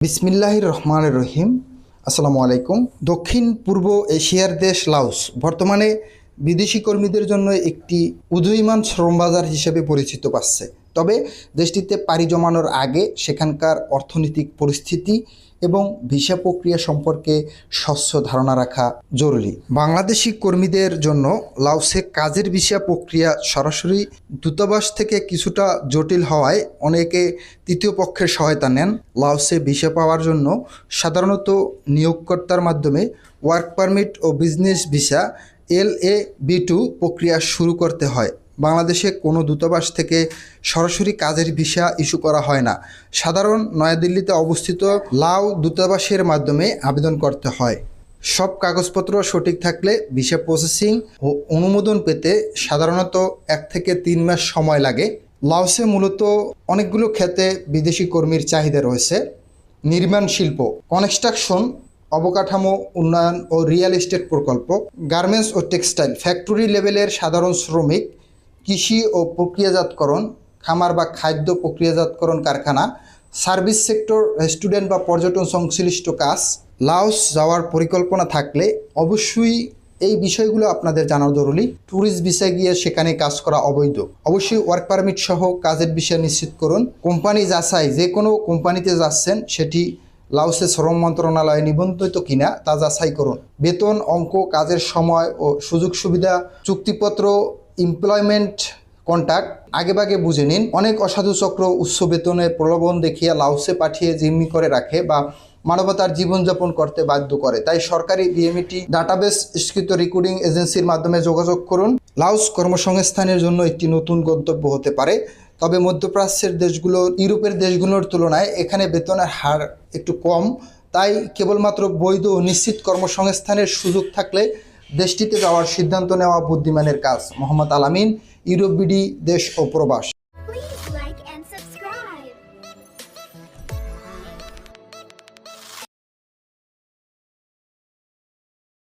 বিসমিল্লাহির রহমানির রহিম। আসসালামু আলাইকুম। দক্ষিণ পূর্ব এশিয়ার দেশ লাওস বর্তমানে বিদেশি কর্মীদের জন্য একটি উদীয়মান শ্রম বাজার হিসেবে পরিচিত পাচ্ছে। তবে দেশটিতে পাড়ি জমানোর আগে সেখানকার অর্থনৈতিক পরিস্থিতি এবং ভিসা প্রক্রিয়া সম্পর্কে স্বচ্ছ ধারণা রাখা জরুরি। বাংলাদেশি কর্মীদের জন্য লাওসে কাজের ভিসা প্রক্রিয়া সরাসরি দূতাবাস থেকে কিছুটা জটিল হওয়ায় অনেকে তৃতীয় পক্ষের সহায়তা নেন। লাওসে ভিসা পাওয়ার জন্য সাধারণত নিয়োগকর্তার মাধ্যমে ওয়ার্ক পারমিট ও বিজনেস ভিসা LA-B2 প্রক্রিয়া শুরু করতে হয়। বাংলাদেশে কোনো দূতাবাস থেকে সরাসরি কাজের ভিসা ইস্যু করা হয় না। সাধারণ নয়াদিল্লিতে অবস্থিত লাও দূতাবাসের মাধ্যমে আবেদন করতে হয়। সব কাগজপত্র সঠিক থাকলে ভিসা প্রসেসিং ও অনুমোদন পেতে সাধারণত 1 থেকে 3 মাস সময় লাগে। লাওসে মূলত অনেকগুলো ক্ষেত্রে বিদেশি কর্মীর চাহিদা রয়েছে: নির্মাণ শিল্প, কনস্ট্রাকশন, অবকাঠামো উন্নয়ন ও রিয়েল এস্টেট প্রকল্প, গার্মেন্টস ও টেক্সটাইল, ফ্যাক্টরি লেভেলের সাধারণ শ্রমিক, কৃষি ও প্রক্রিয়াজাতকরণ, খামার বা খাদ্য প্রক্রিয়াজাতকরণ কারখানা, সার্ভিস সেক্টর, রেস্টুরেন্ট বা পর্যটন সংশ্লিষ্ট কাজ। লাওস যাওয়ার পরিকল্পনা থাকলে অবশ্যই এই বিষয়গুলো আপনাদের জানা জরুরি। ট্যুরিস্ট ভিসায় গিয়ে সেখানে কাজ করা অবৈধ। অবশ্যই ওয়ার্ক পারমিট সহ কাজের বিষয় নিশ্চিত করুন। কোম্পানি যাচাই, যে কোনো কোম্পানিতে যাচ্ছেন সেটি লাওসের শ্রম মন্ত্রণালয়ে নিবন্ধিত কিনা তা যাচাই করুন। বেতন, অঙ্ক, কাজের সময় ও সুযোগ সুবিধা, চুক্তিপত্র, এমপ্লয়মেন্ট কন্ট্রাক্ট আগেভাগে বুঝে নিন। অনেক অসাধু চক্র উচ্চ বেতনে প্রলোভন দেখিয়ে লাওসে পাঠিয়ে জিম্মি করে রাখে বা মানবতার জীবনযাপন করতে বাধ্য করে। তাই সরকারি BMET ডাটাবেস স্বীকৃত রিক্রুটিং এজেন্সির মাধ্যমে যোগাযোগ করুন। লাওস কর্মসংস্থানের জন্য একটি নতুন গন্তব্য হতে পারে, তবে মধ্যপ্রাচ্যের দেশগুলো, ইউরোপের দেশগুলোর তুলনায় এখানে বেতনের হার একটু কম। তাই কেবলমাত্র বৈধ ও নিশ্চিত কর্মসংস্থানের সুযোগ থাকলে দেশটিতে যাওয়ার সিদ্ধান্ত নেওয়া বুদ্ধিমানের কাজ। মোহাম্মদ আল আমিন, ইউরোপ বিডি, দেশ ও প্রবাস।